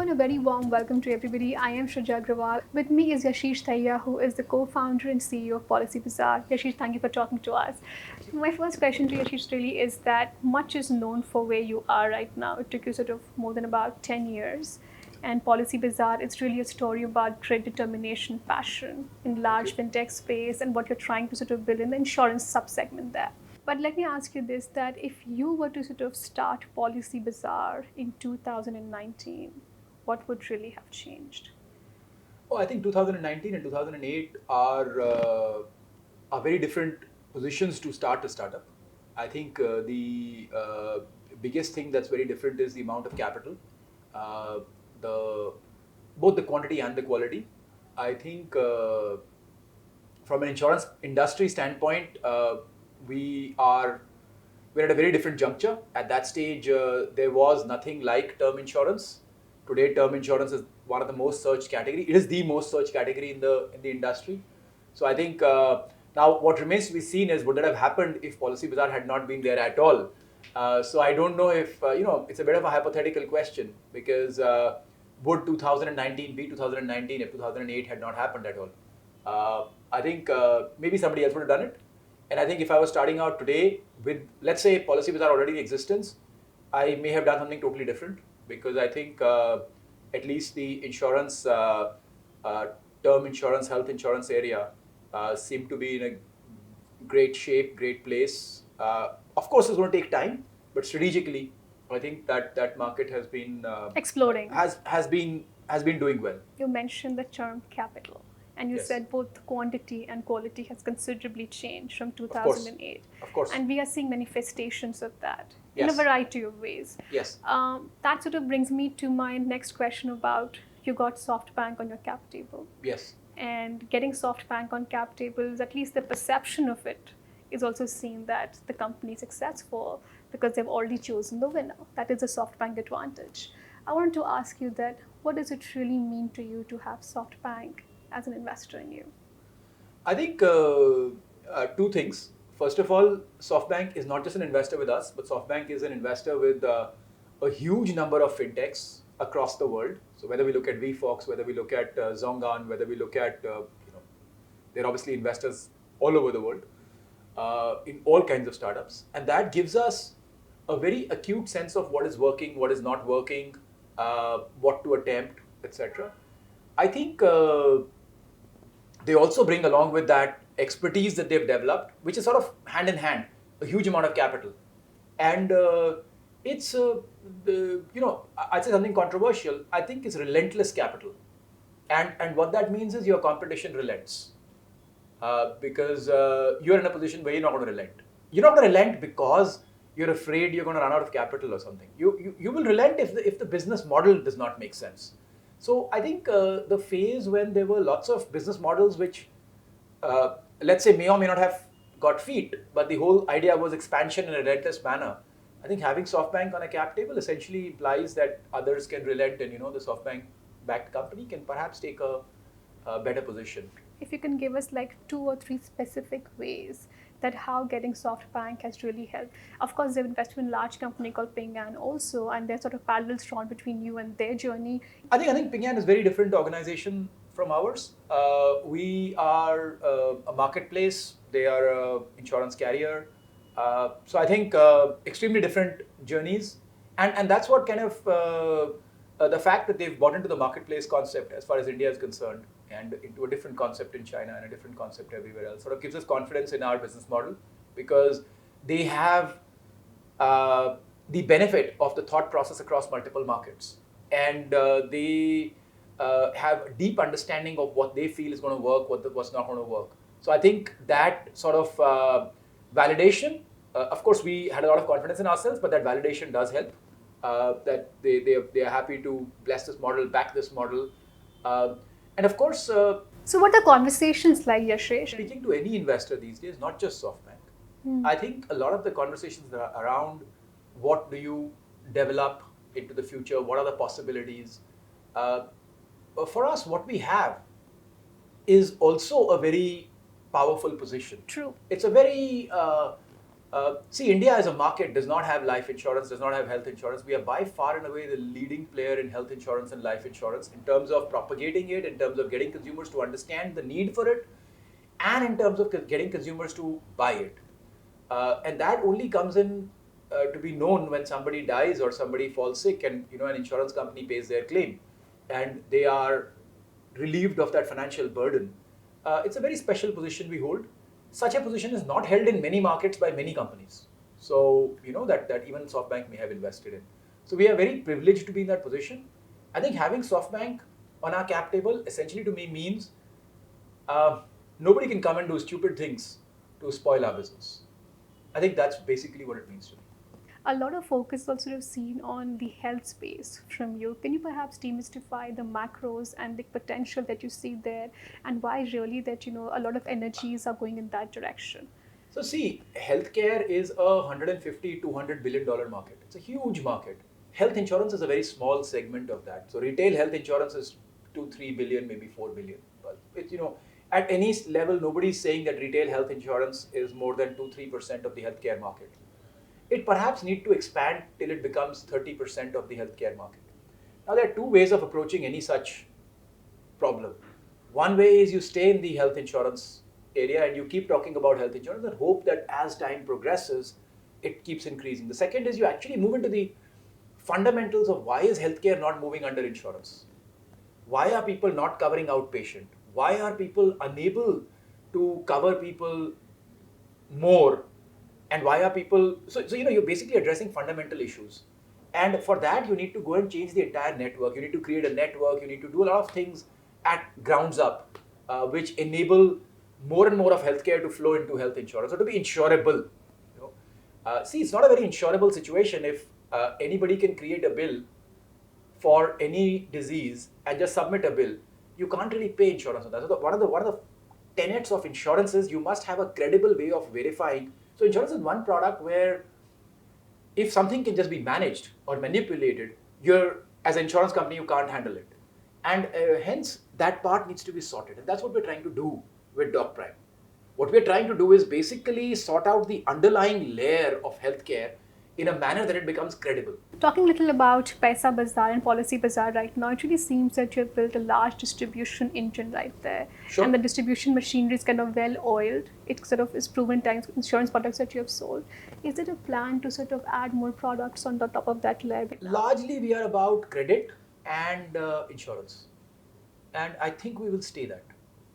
and a very warm welcome to everybody. I am Shrija Agrawal. With me is Yashish Dahiya, who is the co-founder and CEO of Policybazaar. Yashish, thank you for talking to us. My first question to Yashish really is that much is known for where you are right now. It took you sort of more than about 10 years. And Policybazaar, it's really a story about grit, determination, passion in large fintech space and what you're trying to sort of build in the insurance subsegment there. But let me ask you this, that if you were to sort of start Policybazaar in 2019, what would really have changed? Oh, I think 2019 and 2008 are very different positions to start a startup. I think the biggest thing that's very different is the amount of capital, uh, the both the quantity and the quality. I think from an insurance industry standpoint, we are we're at a very different juncture. At that stage, there was nothing like term insurance. Today, term insurance is one of the most searched category. It is the most searched category in the industry. So I think now what remains to be seen is would that have happened if Policybazaar had not been there at all. So I don't know if it's a bit of a hypothetical question because would 2019 be 2019 if 2008 had not happened at all? I think maybe somebody else would have done it. And I think if I was starting out today with, let's say, Policybazaar already in existence, I may have done something totally different because I think at least the insurance, uh, term insurance, health insurance area seem to be in a great shape, great place. Of course, it's going to take time, but strategically, I think that market has been Exploding. has been doing well. You mentioned the term capital, and you Yes. said both quantity and quality has considerably changed from course. 2008. Of course. And we are seeing manifestations of that in a Yes. variety of ways. Yes. That sort of brings me to my next question about you got Softbank on your cap table. Yes. And getting Softbank on cap tables, at least the perception of it is also seen that the company is successful because they've already chosen the winner. That is a Softbank advantage. I wanted to ask you that what does it really mean to you to have Softbank as an investor in you? I think two things. First of all, SoftBank is not just an investor with us, but SoftBank is an investor with a huge number of fintechs across the world. So whether we look at VFox, whether we look at Zongan, whether we look at, they're obviously investors all over the world in all kinds of startups. And that gives us a very acute sense of what is working, what is not working, what to attempt, etc. I think they also bring along with that expertise that they've developed, which is sort of hand in hand, a huge amount of capital. And it's, I'd say something controversial. I think it's relentless capital. And what that means is your competition relents. Because you're in a position where you're not going to relent. You're not going to relent because you're afraid you're going to run out of capital or something. You will relent if the business model does not make sense. So I think the phase when there were lots of business models which, let's say, may or may not have got feet, but the whole idea was expansion in a relentless manner. I think having SoftBank on a cap table essentially implies that others can relent, and the SoftBank-backed company can perhaps take a better position. If you can give us like 2 or 3 specific ways that how getting SoftBank has really helped. Of course, they've invested in a large company called Ping An also, and there's sort of parallels drawn between you and their journey. I think Ping An is very different organization from ours. We are a marketplace. They are an insurance carrier. So I think extremely different journeys, and that's what kind of the fact that they've bought into the marketplace concept as far as India is concerned, and into a different concept in China and a different concept everywhere else, sort of gives us confidence in our business model because they have the benefit of the thought process across multiple markets, and they have a deep understanding of what they feel is going to work, what's not going to work. So I think that sort of validation, of course, we had a lot of confidence in ourselves, but that validation does help. That they are happy to bless this model, back this model, and of course. So what are conversations like, Yashish? Speaking to any investor these days, not just SoftBank, I think a lot of the conversations that are around what do you develop into the future, what are the possibilities. For us, what we have is also a very powerful position. True. It's a very See, India as a market does not have life insurance, does not have health insurance. We are by far and away the leading player in health insurance and life insurance in terms of propagating it, in terms of getting consumers to understand the need for it, and in terms of getting consumers to buy it. And that only comes in to be known when somebody dies or somebody falls sick, and an insurance company pays their claim, and they are relieved of that financial burden. It's a very special position we hold. Such a position is not held in many markets by many companies. So, that even Softbank may have invested in. So, we are very privileged to be in that position. I think having Softbank on our cap table essentially to me means nobody can come and do stupid things to spoil our business. I think that's basically what it means to me. A lot of focus also is seen on the health space from you. Can you perhaps demystify the macros and the potential that you see there, and why really that a lot of energies are going in that direction? So see, healthcare is a $150 $200 billion market. It's a huge market. Health insurance is a very small segment of that. So retail health insurance is 2-3 billion, maybe 4 billion. But it's at any level, nobody's saying that retail health insurance is more than 2-3% of the healthcare market. It perhaps need to expand till it becomes 30% of the healthcare market. Now, there are two ways of approaching any such problem. One way is you stay in the health insurance area and you keep talking about health insurance and hope that as time progresses, it keeps increasing. The second is you actually move into the fundamentals of why is healthcare not moving under insurance? Why are people not covering outpatient? Why are people unable to cover people more? And why are people, so you're basically addressing fundamental issues. And for that, you need to go and change the entire network. You need to create a network. You need to do a lot of things at grounds up, which enable more and more of healthcare to flow into health insurance or to be insurable. See, it's not a very insurable situation if anybody can create a bill for any disease and just submit a bill. You can't really pay insurance on that. So one of the tenets of insurance is you must have a credible way of verifying. So insurance is one product where if something can just be managed or manipulated, as an insurance company, you can't handle it. And hence, that part needs to be sorted. And that's what we're trying to do with Doc Prime. What we're trying to do is basically sort out the underlying layer of healthcare in a manner that it becomes credible. Talking a little about Policybazaar and Policybazaar right now, it really seems that you've built a large distribution engine right there. Sure. And the distribution machinery is kind of well oiled. It sort of is proven times insurance products that you have sold. Is it a plan to sort of add more products on the top of that layer? Largely, we are about credit and insurance. And I think we will stay that.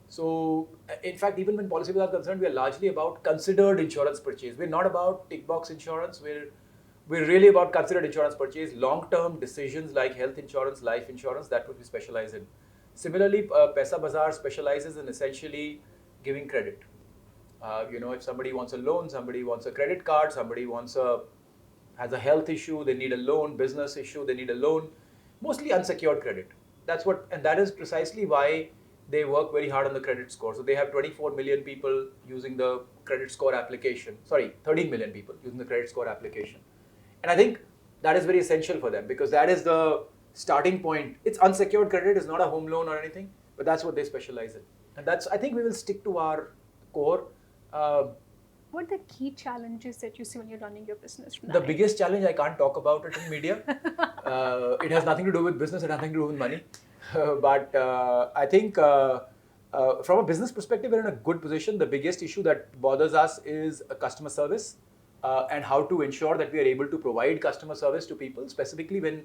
So, in fact, even when Policybazaar is concerned, we are largely about considered insurance purchase. We're not about tick box insurance. We're really about considered insurance purchase, long-term decisions like health insurance, life insurance, that would we specialize in. Similarly, Policybazaar specializes in essentially giving credit. If somebody wants a loan, somebody wants a credit card, somebody has a health issue, they need a loan, business issue, they need a loan, mostly unsecured credit. And that is precisely why they work very hard on the credit score. So they have 24 million people using the credit score application. 13 million people using the credit score application. And I think that is very essential for them because that is the starting point. It's unsecured credit, it's not a home loan or anything, but that's what they specialize in. And I think we will stick to our core. What are the key challenges that you see when you're running your business? The biggest challenge, I can't talk about it in media. It has nothing to do with business, it has nothing to do with money. But I think from a business perspective, we're in a good position. The biggest issue that bothers us is customer service and how to ensure that we are able to provide customer service to people, specifically when,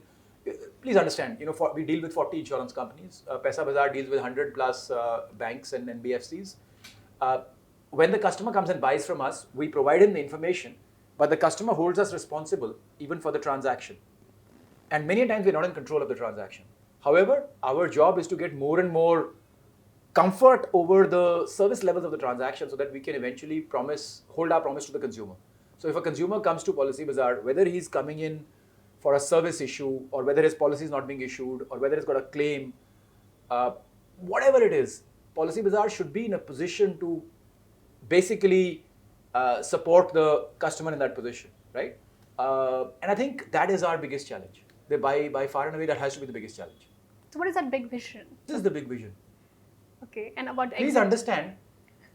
please understand, we deal with 40 insurance companies. Policybazaar deals with 100 plus banks and NBFCs. When the customer comes and buys from us, we provide him the information, but the customer holds us responsible even for the transaction. And many times we're not in control of the transaction. However, our job is to get more and more comfort over the service levels of the transaction so that we can eventually hold our promise to the consumer. So if a consumer comes to Policybazaar, whether he's coming in for a service issue or whether his policy is not being issued or whether he's got a claim, whatever it is, Policybazaar should be in a position to basically support the customer in that position, right? And I think that is our biggest challenge. By far and away, that has to be the biggest challenge. So what is that big vision? This is the big vision. Okay, and about Please understand,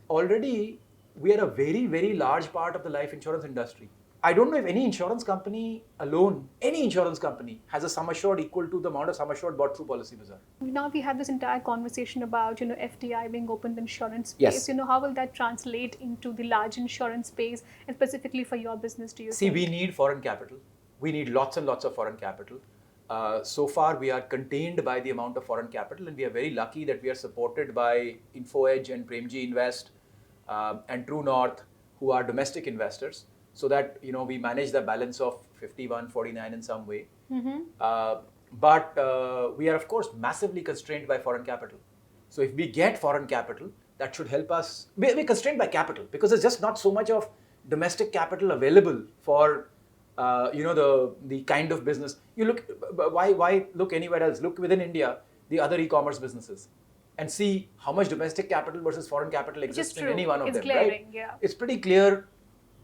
already we are a very, very large part of the life insurance industry. I don't know if any insurance company alone, any insurance company, has a sum assured equal to the amount of sum assured bought through Policybazaar. Now we have this entire conversation about FDI being open in insurance space. Yes. How will that translate into the large insurance space, and specifically for your business? Do you See, think? we need foreign capital. We need lots and lots of foreign capital. So far, we are contained by the amount of foreign capital, and we are very lucky that we are supported by InfoEdge and Premji Invest and True North, who are domestic investors, so that we manage the balance of 51-49 in some way. But we are, of course, massively constrained by foreign capital. So if we get foreign capital, that should help us. We're constrained by capital because there's just not so much of domestic capital available for the kind of business. You look, why look anywhere else? Look within India, the other e-commerce businesses, and see how much domestic capital versus foreign capital exists in any one of them. Glaring, right? Yeah. It's pretty clear.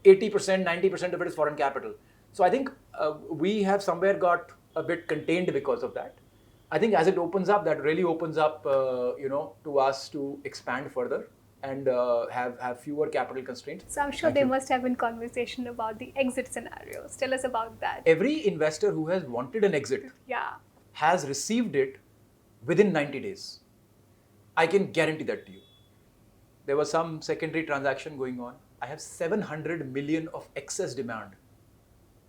80%, 90% of it is foreign capital. So I think we have somewhere got a bit contained because of that. I think as it opens up, that really opens up, to us to expand further and have fewer capital constraints. So I'm sure there must have been conversation about the exit scenarios. Tell us about that. Every investor who has wanted an exit has received it within 90 days. I can guarantee that to you. There was some secondary transaction going on. I have 700 million of excess demand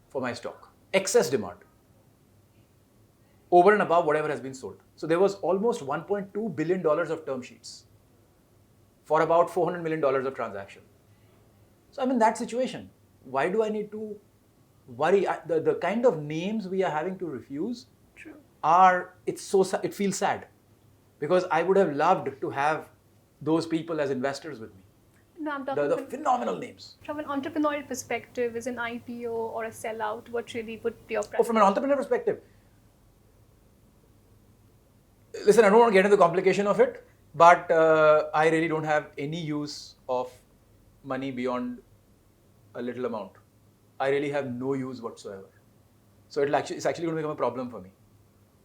for my stock. Excess demand. Over and above whatever has been sold. So there was almost $1.2 billion of term sheets for about $400 million of transaction. So I'm in that situation. Why do I need to worry? The kind of names we are having to refuse it feels sad, because I would have loved to have those people as investors with me. No, I'm talking the phenomenal names. From an entrepreneurial perspective, is an IPO or a sellout what really would be your preference? From an entrepreneurial perspective, listen, I don't want to get into the complication of it, but I really don't have any use of money beyond a little amount. I really have no use whatsoever. So it's actually going to become a problem for me.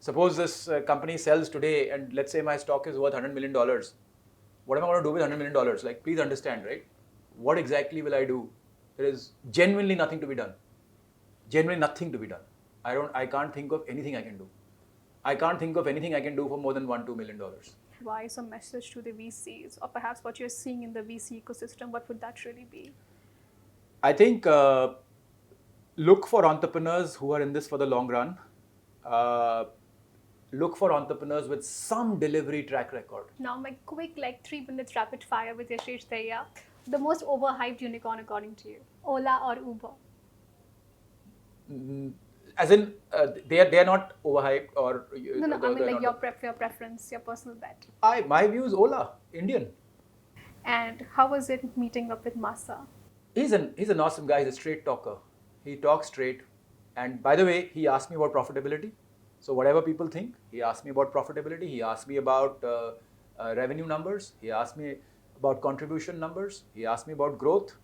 Suppose this company sells today, and let's say my stock is worth $100 million. What am I going to do with $100 million? Like, please understand, right? What exactly will I do? There is genuinely nothing to be done. Genuinely nothing to be done. I can't think of anything I can do. I can't think of anything I can do for more than $1-2 million. Why some message to the VCs, or perhaps what you're seeing in the VC ecosystem? What would that really be? I think look for entrepreneurs who are in this for the long run. Look for entrepreneurs with some delivery track record. Now, my quick 3 minutes rapid fire with Yashish Dahiya. The most overhyped unicorn according to you, Ola or Uber? As in, they are not overhyped or... No, I mean your preference, your personal bet. My view is Ola, Indian. And how was it meeting up with Masa? He's an awesome guy. He's a straight talker. He talks straight. And by the way, he asked me about profitability. So whatever people think, he asked me about profitability. He asked me about revenue numbers. He asked me about contribution numbers. He asked me about growth.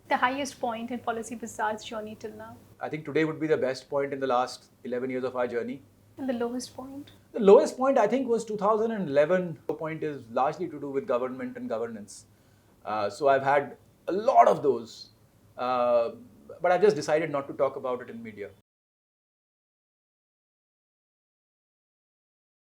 The highest point in Policybazaar's journey till now? I think today would be the best point in the last 11 years of our journey. And the lowest point? The lowest point, I think, was 2011. The point is largely to do with government and governance. So I've had a lot of those. But I've just decided not to talk about it in media.